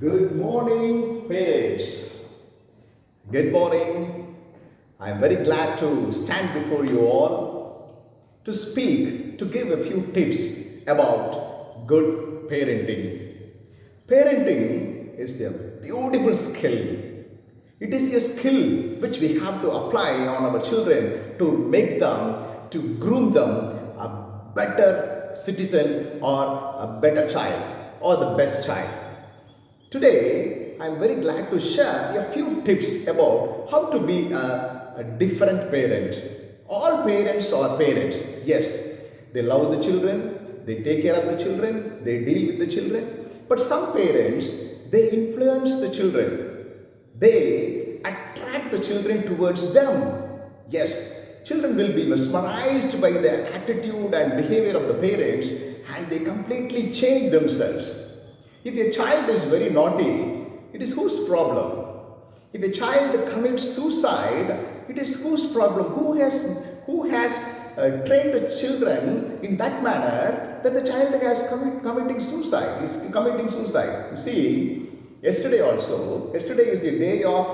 Good morning, parents. Good morning. I am very glad to stand before you all to speak, to give a few tips about good parenting. Parenting is a beautiful skill. It is a skill which we have to apply on our children to make them, to groom them a better citizen or a better child or the best child. Today, I am very glad to share a few tips about how to be a different parent. All parents are parents. Yes, they love the children, they take care of the children, they deal with the children. But some parents, they influence the children. They attract the children towards them. Yes, children will be mesmerized by the attitude and behavior of the parents and they completely change themselves. If a child is very naughty, it is whose problem? If a child commits suicide, it is whose problem? Who has trained the children in that manner that the child has committing suicide? Is committing suicide. You see, yesterday is a day of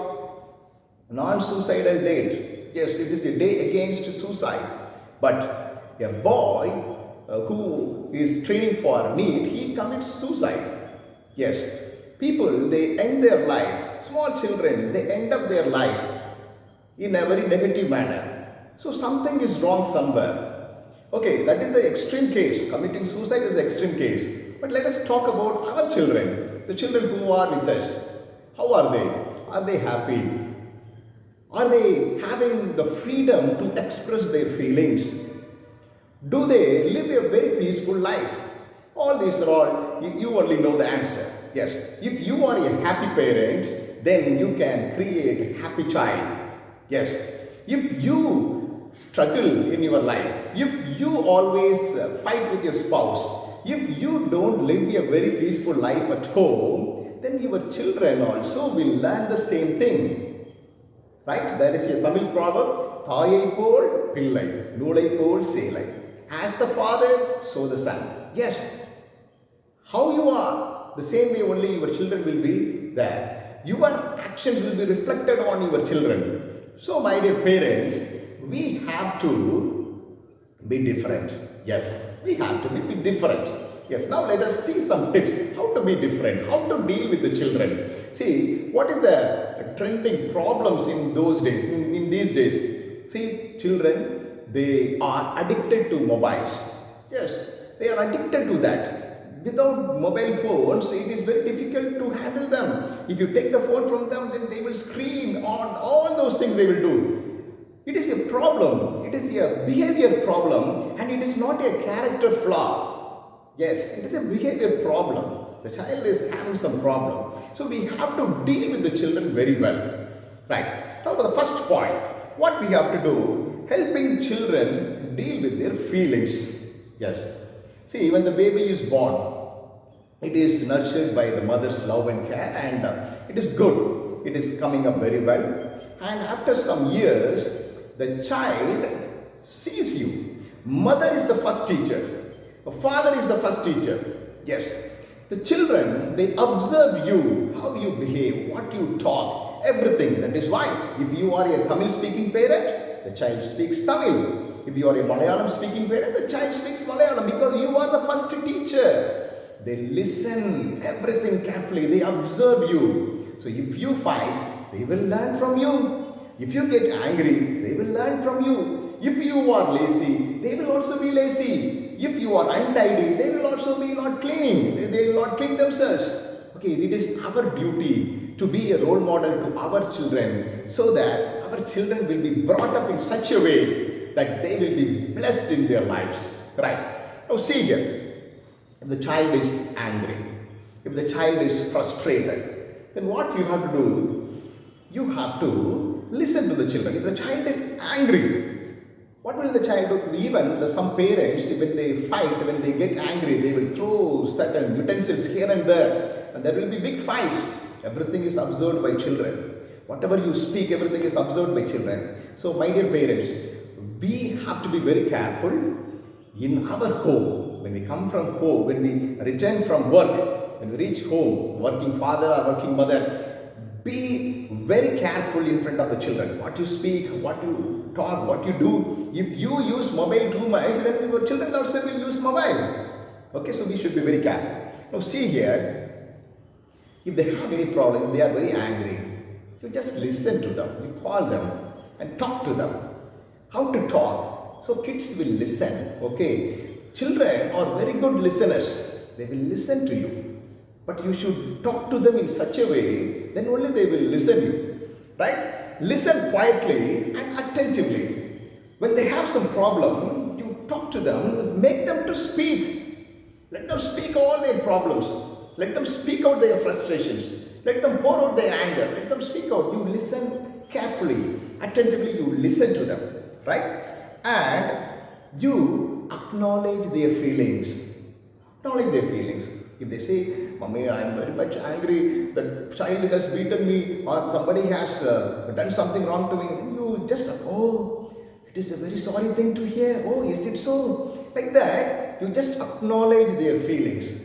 non-suicidal date. Yes, it is a day against suicide. But a boy who is training for NEET, he commits suicide. Yes, people, they end their life, small children, they end up their life in a very negative manner. So something is wrong somewhere. Okay, that is the extreme case. Committing suicide is the extreme case. But let us talk about our children, the children who are with us. How are they? Are they happy? Are they having the freedom to express their feelings? Do they live a very peaceful life? All these are all, you only know the answer. Yes, if you are a happy parent, then you can create a happy child. Yes, if you struggle in your life, if you always fight with your spouse, if you don't live a very peaceful life at home, then your children also will learn the same thing. Right? There is a Tamil proverb, Thayai pol pillai, nulai pol selai. As the father, so the son. Yes, how you are, the same way only your children will be there. Your actions will be reflected on your children. So, my dear parents, we have to be different. Yes, we have to be different. Yes, now let us see some tips how to be different, how to deal with the children. See, what is the trending problems in those days, in these days? See, children, they are addicted to mobiles. Yes, they are addicted to that. Without mobile phones, it is very difficult to handle them. If you take the phone from them, then they will scream on all those things they will do. It is a problem. It is a behavior problem and it is not a character flaw. Yes, it is a behavior problem. The child is having some problem. So we have to deal with the children very well. Right. Now for the first point, what we have to do, helping children deal with their feelings. Yes. See, when the baby is born, it is nurtured by the mother's love and care and it is good. It is coming up very well. And after some years, the child sees you. Mother is the first teacher. The father is the first teacher. Yes. The children, they observe you, how you behave, what you talk, everything. That is why if you are a Tamil speaking parent, the child speaks Tamil. If you are a Malayalam speaking parent, the child speaks Malayalam because you are the first teacher. They listen everything carefully. They observe you. So if you fight, they will learn from you. If you get angry, they will learn from you. If you are lazy, they will also be lazy. If you are untidy, they will also be not cleaning. They will not clean themselves. Okay, it is our duty to be a role model to our children so that our children will be brought up in such a way that they will be blessed in their lives. Right. Now see here. If the child is angry, if the child is frustrated, then what you have to do? You have to listen to the children. If the child is angry, what will the child do? Even some parents, when they fight, when they get angry, they will throw certain utensils here and there will be big fight. Everything is observed by children. Whatever you speak, everything is observed by children. So, my dear parents, we have to be very careful in our home. When we come from home, when we return from work, when you reach home, working father or working mother, be very careful in front of the children. What you speak, what you talk, what you do. If you use mobile too much, then your children also will use mobile. Okay, so we should be very careful. Now see here, if they have any problem, if they are very angry, you just listen to them. You call them and talk to them. How to talk? So kids will listen. Okay, children are very good listeners. They will listen to you. But you should talk to them in such a way, then only they will listen you. Right? Listen quietly and attentively. When they have some problem, you talk to them, make them to speak. Let them speak all their problems. Let them speak out their frustrations. Let them pour out their anger. Let them speak out. You listen carefully, attentively, you listen to them. Right? And you acknowledge their feelings. Acknowledge their feelings. If they say, Mommy, I am very much angry, the child has beaten me, or somebody has done something wrong to me, then you just, oh, it is a very sorry thing to hear. Oh, is it so? Like that, you just acknowledge their feelings.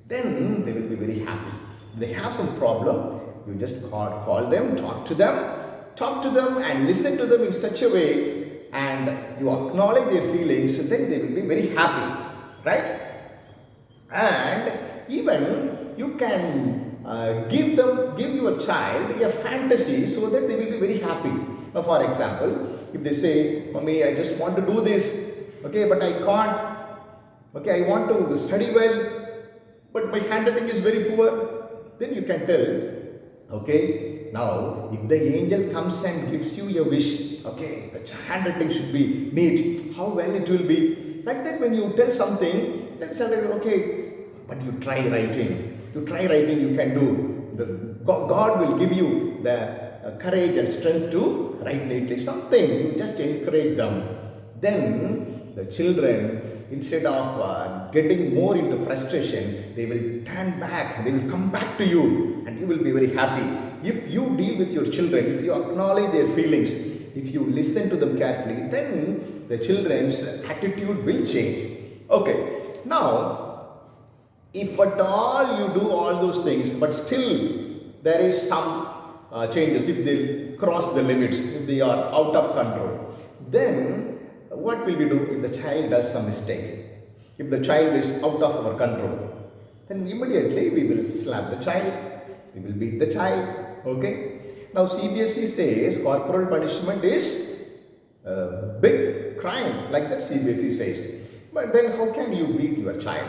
Then they will be very happy. If they have some problem, you just call them, talk to them and listen to them in such a way, and you acknowledge their feelings, then they will be very happy. Right? And even you can give your child a fantasy so that they will be very happy. Now, for example, if they say, Mommy, I just want to do this, okay, but I can't, okay, I want to study well, but my handwriting is very poor, then you can tell, okay, now if the angel comes and gives you a wish, okay, the handwriting should be neat, how well it will be. Like that, when you tell something, then child will, okay, but you try writing. You can do. God will give you the courage and strength to write neatly. Something, you just encourage them. Then the children, instead of getting more into frustration, they will turn back, they will come back to you, and you will be very happy. If you deal with your children, if you acknowledge their feelings, if you listen to them carefully, then the children's attitude will change. Okay, now, if at all you do all those things, but still there is some changes, if they cross the limits, if they are out of control, then what will we do if the child does some mistake? If the child is out of our control, then immediately we will slap the child, we will beat the child. Okay? Now CBSE says corporal punishment is a big crime, like that CBSE says. But then how can you beat your child?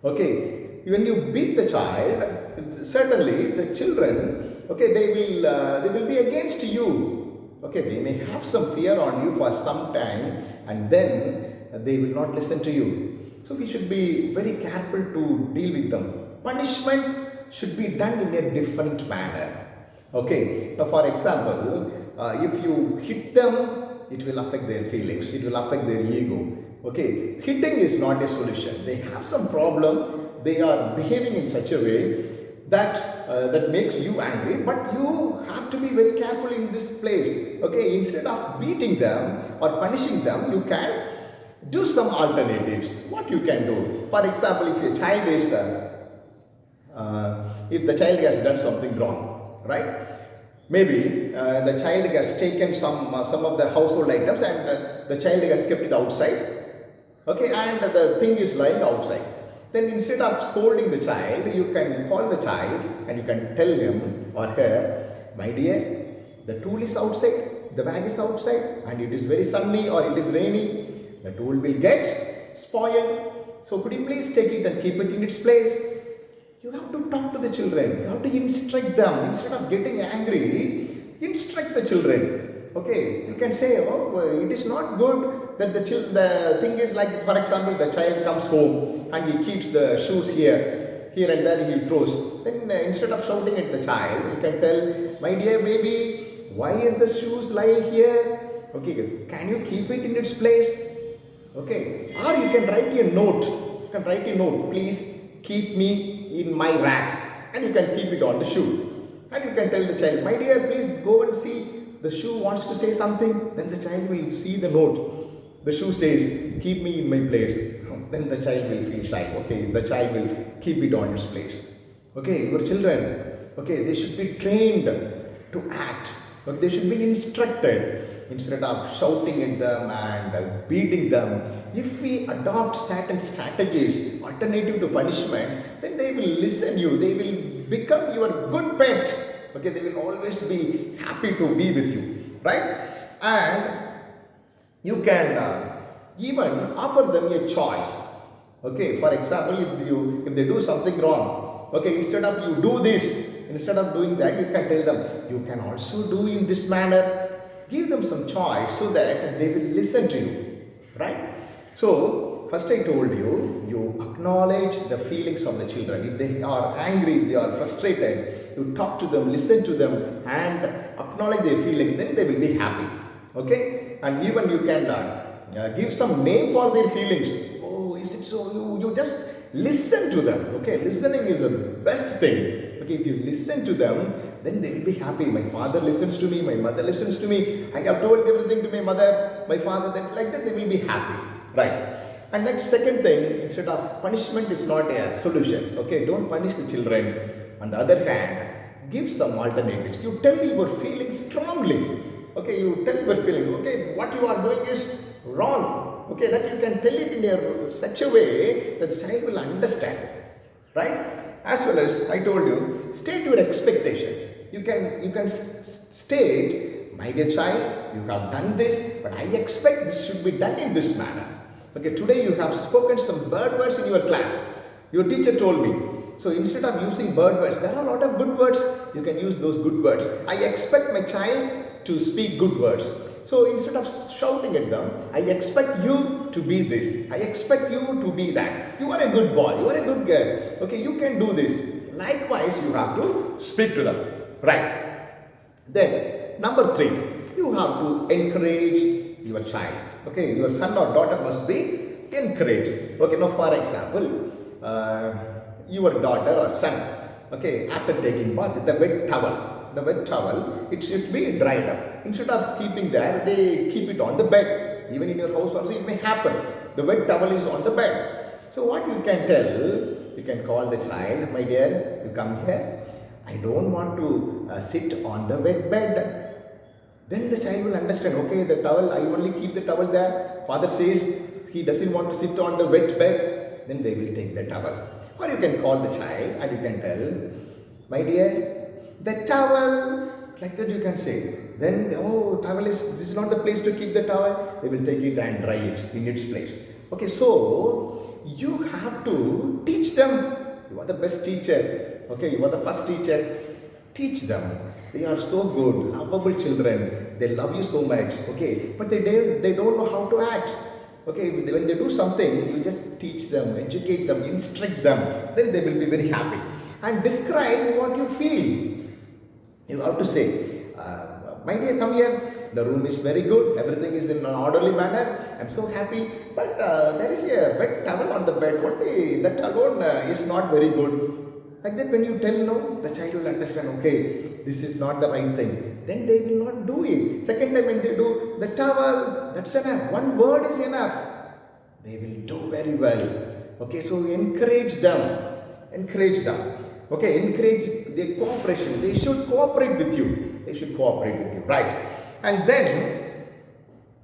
Okay, when you beat the child, certainly the children, okay, they will be against you. Okay, they may have some fear on you for some time, and then they will not listen to you. So we should be very careful to deal with them. Punishment should be done in a different manner. Okay, now for example, if you hit them, it will affect their feelings, it will affect their ego. Okay, hitting is not a solution. They have some problem, they are behaving in such a way that that makes you angry, but you have to be very careful in this place. Okay, instead of beating them or punishing them, you can do some alternatives. What you can do? For example, if your child is if the child has done something wrong, right? Maybe the child has taken some of the household items, and the child has kept it outside. Okay, and the thing is lying outside. Then instead of scolding the child, you can call the child and you can tell him or her, my dear, the tool is outside, the bag is outside, and it is very sunny or it is rainy. The tool will get spoiled. So could you please take it and keep it in its place? You have to talk to the children. You have to instruct them. Instead of getting angry, instruct the children. Okay, you can say, oh, it is not good that the thing is like, for example, the child comes home and he keeps the shoes here and there he throws. Then instead of shouting at the child, you can tell, my dear baby, why is the shoes lying here? Okay, can you keep it in its place? Okay, or you can write a note. You can write a note, please keep me in my rack, and you can keep it on the shoe. And you can tell the child, my dear, please go and see. The shoe wants to say something, then the child will see the note. The shoe says, keep me in my place. Then the child will feel shy. Okay, the child will keep it on its place. Okay, your children, okay, they should be trained to act. Okay, they should be instructed instead of shouting at them and beating them. If we adopt certain strategies alternative to punishment, then they will listen you. They will become your good pet. Okay, they will always be happy to be with you, right? And you can even offer them a choice. Okay, for example, if they do something wrong, okay, instead of you do this, instead of doing that, you can tell them you can also do in this manner. Give them some choice so that they will listen to you, right? So first I told you, you acknowledge the feelings of the children. If they are angry, if they are frustrated, you talk to them, listen to them, and acknowledge their feelings. Then they will be happy. Okay, and even you can give some name for their feelings. Oh, is it so? You just listen to them. Okay, listening is the best thing. Okay, if you listen to them, then they will be happy. My father listens to me, my mother listens to me. I have told everything to my mother, my father, that like that they will be happy. Right. And next, second thing, instead of punishment is not a solution. Okay, don't punish the children. On the other hand, give some alternatives. You tell your feelings strongly. Okay, you tell your feelings. Okay, what you are doing is wrong. Okay, that you can tell it in such a way that the child will understand. Right? As well as I told you, state your expectation. You can state, my dear child, you have done this, but I expect this should be done in this manner. Okay, today you have spoken some bad words in your class. Your teacher told me. So instead of using bad words, there are a lot of good words. You can use those good words. I expect my child to speak good words. So instead of shouting at them, I expect you to be this. I expect you to be that. You are a good boy. You are a good girl. Okay, you can do this. Likewise, you have to speak to them. Right. Then, number 3, you have to encourage your child. Okay, your son or daughter must be encouraged. Okay, now for example, your daughter or son, okay, after taking bath, the wet towel, it should be dried up. Instead of keeping there, they keep it on the bed. Even in your house also it may happen. The wet towel is on the bed. So what you can tell, you can call the child, my dear, you come here. I don't want to sit on the wet bed. Then the child will understand, okay, the towel, I only keep the towel there. Father says he doesn't want to sit on the wet bed. Then they will take the towel. Or you can call the child and you can tell, my dear, the towel, like that you can say. Then, oh, this is not the place to keep the towel. They will take it and dry it in its place. Okay, so you have to teach them. You are the best teacher. Okay, you are the first teacher. Teach them. They are so good, lovable children. They love you so much. Okay, but they don't know how to act. Okay, when they do something, you just teach them, educate them, instruct them. Then they will be very happy. And describe what you feel. You have to say, my dear, come here. The room is very good. Everything is in an orderly manner. I'm so happy. But there is a wet towel on the bed. Only that alone is not very good. Like that, when you tell no, the child will understand, okay, this is not the right thing. Then they will not do it. Second time when they do, the towel, that's enough. One word is enough. They will do very well. Okay, so encourage them. Encourage them. Okay, encourage their cooperation. They should cooperate with you. They should cooperate with you, right? And then,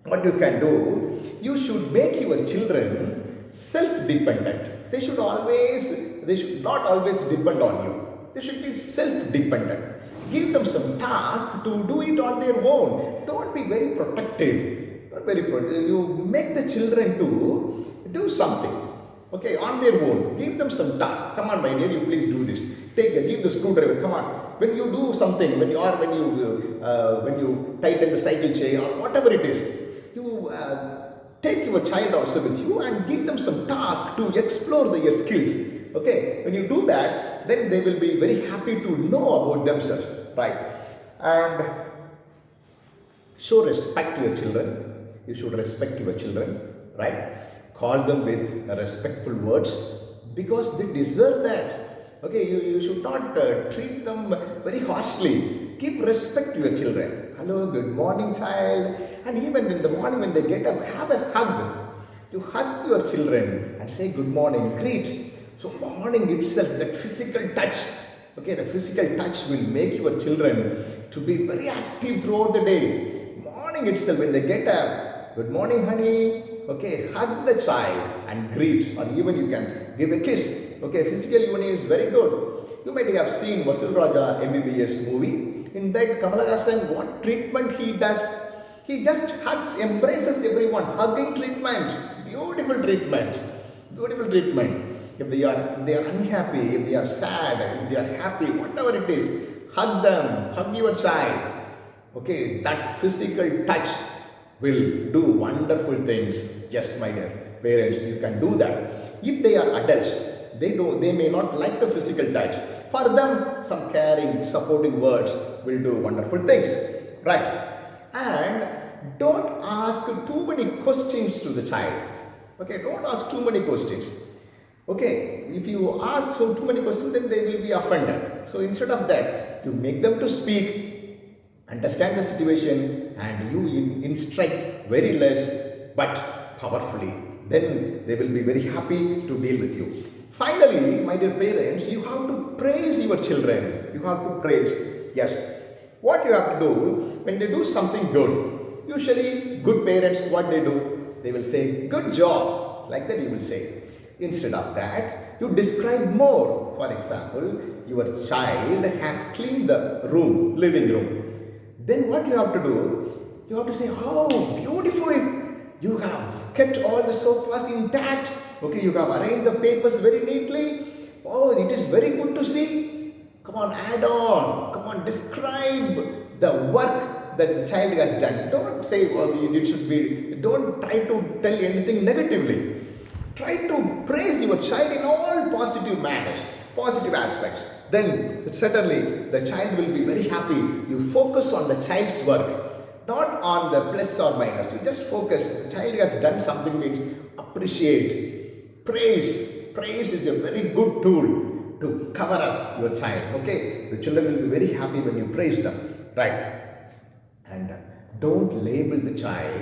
what you can do, you should make your children self-dependent. They should not always depend on you. They should be self-dependent. Give them some task to do it on their own. Don't be very protective. Not very protective. You make the children to do something. Okay, on their own. Give them some task. Come on, my dear, you please do this. Give the screwdriver. Come on. When you do something, when you tighten the cycle chain or whatever it is, you take your child also with you and give them some task to explore their skills. Okay, when you do that, then they will be very happy to know about themselves, right? And show respect to your children. You should respect your children, right? Call them with respectful words because they deserve that. Okay, you should not treat them very harshly. Give respect to your children. Hello, good morning, child. And even in the morning when they get up, have a hug. You hug your children and say good morning, greet. So morning itself, that physical touch, okay, the physical touch will make your children to be very active throughout the day. Morning itself, when they get up, good morning, honey. Okay, hug the child and greet, or even you can give a kiss. Okay, physical union is very good. You might have seen Vasil Raja MBBS movie. In that, Kamala Hassan, what treatment he does? He just hugs, embraces everyone. Hugging treatment, beautiful treatment, beautiful treatment. If they are unhappy, if they are sad, if they are happy, whatever it is, hug them, hug your child. Okay, that physical touch will do wonderful things. Yes, my dear parents, you can do that. If they are adults, they may not like the physical touch. For them, some caring, supporting words will do wonderful things. Right? And don't ask too many questions to the child. Okay, don't ask too many questions. Okay, if you ask so too many questions, then they will be offended. So instead of that, you make them to speak, understand the situation, and you instruct very less but powerfully. Then they will be very happy to deal with you. Finally, my dear parents, you have to praise your children. You have to praise. Yes. What you have to do when they do something good, usually good parents, what they do? They will say, good job. Like that you will say. Instead of that, you describe more. For example, your child has cleaned the room, living room. Then what you have to do? You have to say, how beautiful. You have kept all the sofas intact. Okay, you have arranged the papers very neatly. Oh, it is very good to see. Come on, add on. Come on, describe the work that the child has done. Don't say, oh, it should be, don't try to tell anything negatively. Try to praise your child in all positive manners, positive aspects. Then certainly the child will be very happy. You focus on the child's work, not on the plus or minus. You just focus. The child has done something, means appreciate. Praise. Praise is a very good tool to cover up your child. Okay, the children will be very happy when you praise them. Right? And don't label the child,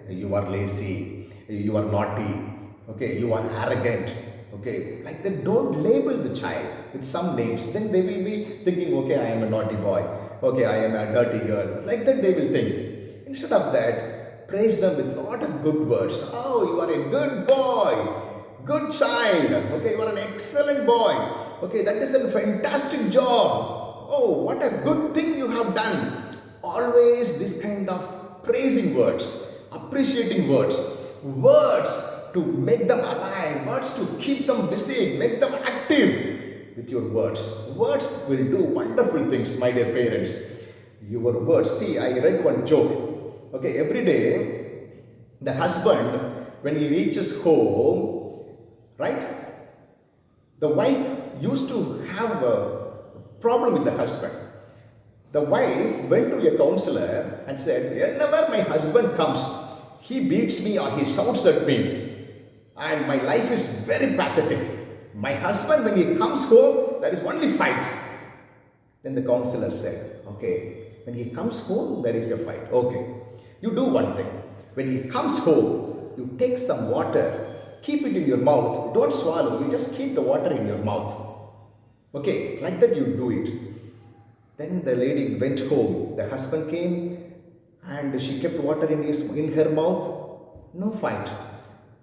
you are lazy, you are naughty. Okay, you are arrogant. Okay, like that, don't label the child with some names. Then they will be thinking, okay, I am a naughty boy. Okay, I am a dirty girl. Like that they will think. Instead of that, praise them with a lot of good words. Oh, you are a good boy. Good child. Okay, you are an excellent boy. Okay, that is a fantastic job. Oh, what a good thing you have done. Always this kind of praising words, appreciating words. Words to make them alive, words to keep them busy, make them active with your words. Words will do wonderful things, my dear parents. Your words. See, I read one joke. Okay, every day, the husband, when he reaches home, right, the wife used to have a problem with the husband. The wife went to a counselor and said, whenever my husband comes, he beats me or he shouts at me. And my life is very pathetic. My husband, when he comes home, there is only fight. Then the counselor said, okay, when he comes home, there is a fight. Okay, you do one thing. When he comes home, you take some water, keep it in your mouth. Don't swallow, you just keep the water in your mouth. Okay, like that you do it. Then the lady went home. The husband came and she kept water in her mouth. No fight.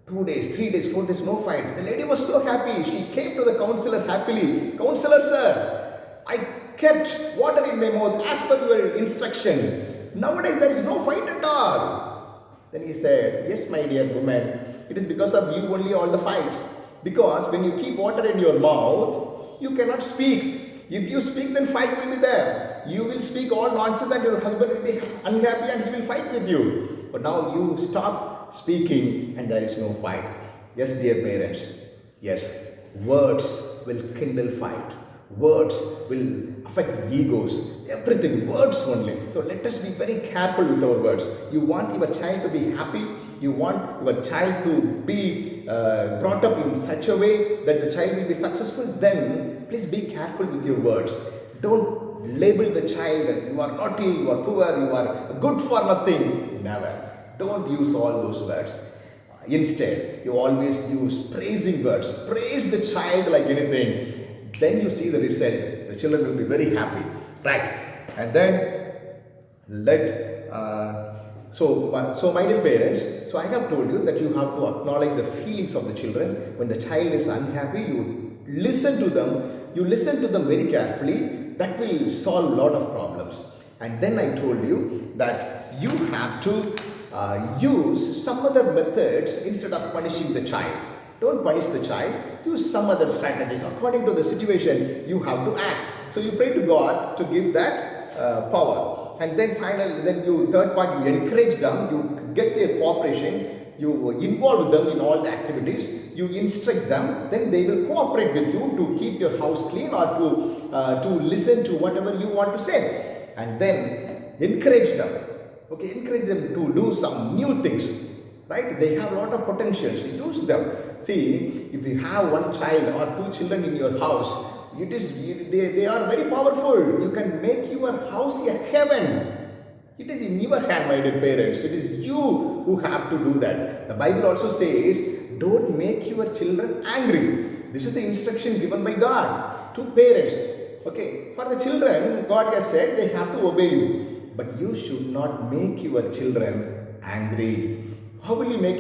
2 days, 3 days, 4 days, no fight. The lady was so happy. She came to the counselor happily. Counselor, sir, I kept water in my mouth as per your instruction. Nowadays there is no fight at all. Then he said, yes, my dear woman, it is because of you only all the fight. Because when you keep water in your mouth, you cannot speak. If you speak, then fight will be there. You will speak all nonsense and your husband will be unhappy and he will fight with you. But now you stop speaking and there is no fight. Yes, dear parents. Yes, words will kindle fight. Words will affect egos. Everything, words only. So let us be very careful with our words. You want your child to be happy. You want your child to be brought up in such a way that the child will be successful. Then please be careful with your words. Don't label the child. You are naughty, you are poor, you are good for nothing. Never. Don't use all those words. Instead, you always use praising words. Praise the child like anything. Then you see the result. The children will be very happy, right? And then let so my dear parents, so I have told you that you have to acknowledge the feelings of the children. When the child is unhappy, you listen to them very carefully. That will solve a lot of problems. And then I told you that you have to use some other methods instead of punishing the child. Don't punish the child, use some other strategies. According to the situation, you have to act. So you pray to God to give that power. And then finally, third point, you encourage them, you get their cooperation, you involve them in all the activities, you instruct them, then they will cooperate with you to keep your house clean or to listen to whatever you want to say. And then encourage them. Okay, encourage them to do some new things. Right? They have a lot of potentials. Use them. See, if you have one child or two children in your house, they are very powerful. You can make your house a heaven. It is in your hand, my dear parents. It is you who have to do that. The Bible also says, don't make your children angry. This is the instruction given by God to parents. Okay, for the children, God has said they have to obey you. But you should not make your children angry. How will you make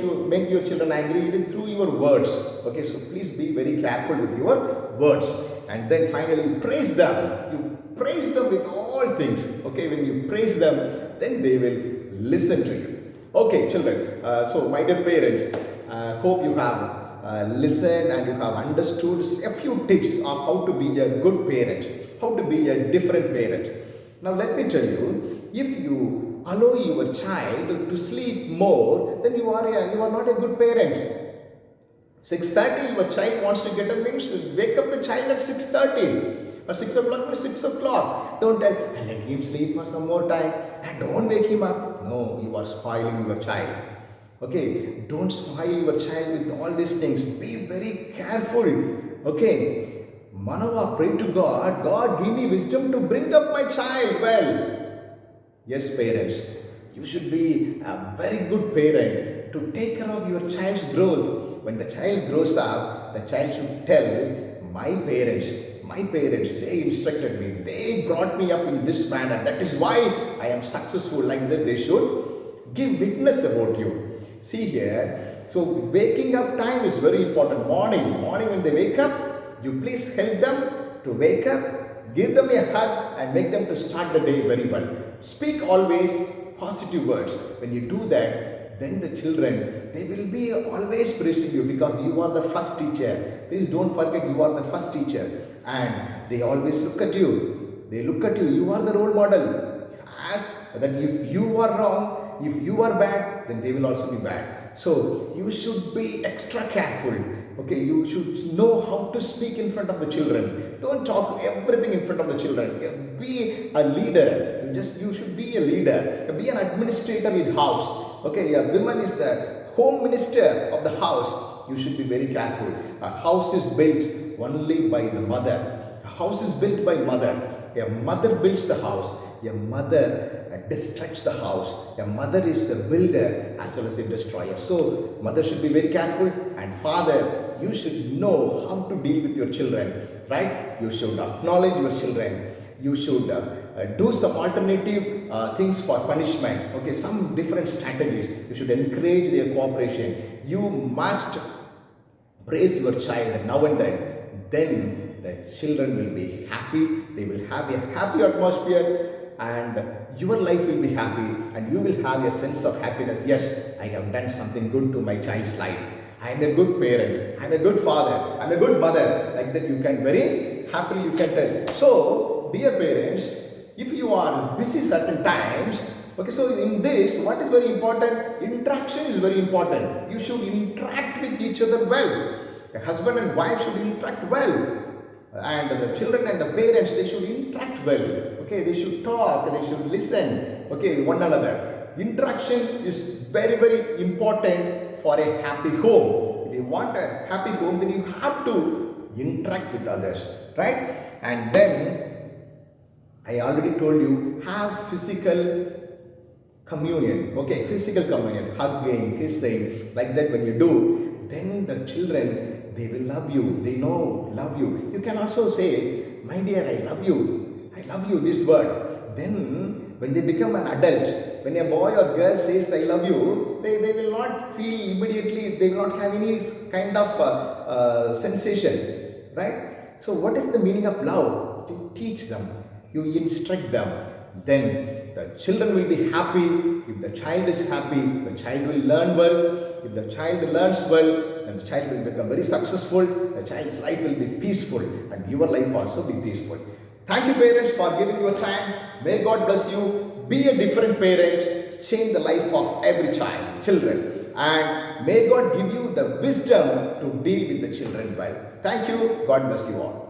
your children angry? It is through your words. Okay, so please be very careful with your words. And then finally, praise them. You praise them with all things. Okay, when you praise them, then they will listen to you. Okay, children. So my dear parents, hope you have listened and you have understood a few tips of how to be a good parent, how to be a different parent. Now let me tell you, if you allow your child to sleep more, then you are not a good parent. 6:30, your child wants to get up, means wake up the child at 6:30 or 6 o'clock means 6 o'clock. Don't tell, and let him sleep for some more time and don't wake him up. No, you are spoiling your child. Okay, don't spoil your child with all these things. Be very careful. Okay, Manava, pray to God, God give me wisdom to bring up my child well. Yes, parents, you should be a very good parent to take care of your child's growth. When the child grows up, the child should tell, my parents, they instructed me, they brought me up in this manner. That is why I am successful. Like that, they should give witness about you. See here, so waking up time is very important. Morning when they wake up, you please help them to wake up, give them a hug and make them to start the day very well. Speak always positive words. When you do that, then the children, they will be always praising you because you are the first teacher. Please don't forget, you are the first teacher. And they always look at you. They look at you. You are the role model. As that if you are wrong, if you are bad, then they will also be bad. So you should be extra careful. Okay, you should know how to speak in front of the children. Don't talk everything in front of the children. Be a leader. You should be a leader. Be an administrator in house. Okay, a woman is the home minister of the house. You should be very careful. A house is built only by the mother. A house is built by mother. A mother builds the house. A mother destructs the house. A mother is a builder as well as a destroyer. So, mother should be very careful. And father, you should know how to deal with your children. Right? You should acknowledge your children. You should do some alternative things for punishment. Okay, some different strategies. You should encourage their cooperation. You must praise your child now and then. Then the children will be happy. They will have a happy atmosphere. And your life will be happy and you will have a sense of happiness. Yes, I have done something good to my child's life. I am a good parent. I am a good father. I am a good mother. Like that you can very happily you can tell. So, dear parents, if you are busy certain times, okay, so in this, what is very important? Interaction is very important. You should interact with each other well. A husband and wife should interact well. And the children and the parents, they should interact well. Okay, they should talk, they should listen. Okay, one another. Interaction is very, very important for a happy home. If you want a happy home, then you have to interact with others. Right? And then, I already told you, have physical communion, okay, physical communion, hugging, kissing, like that when you do, then the children, they will love you. They know, love you. You can also say, my dear, I love you. I love you, this word. Then, when they become an adult, when a boy or girl says, I love you, they will not feel immediately, they will not have any kind of sensation, right? So, what is the meaning of love? You teach them, you instruct them, then the children will be happy. If the child is happy, the child will learn well. If the child learns well, then the child will become very successful. The child's life will be peaceful, and your life also be peaceful. Thank you, parents, for giving your time. May God bless you. Be a different parent. Change the life of every children. And may God give you the wisdom to deal with the children well. Thank you. God bless you all.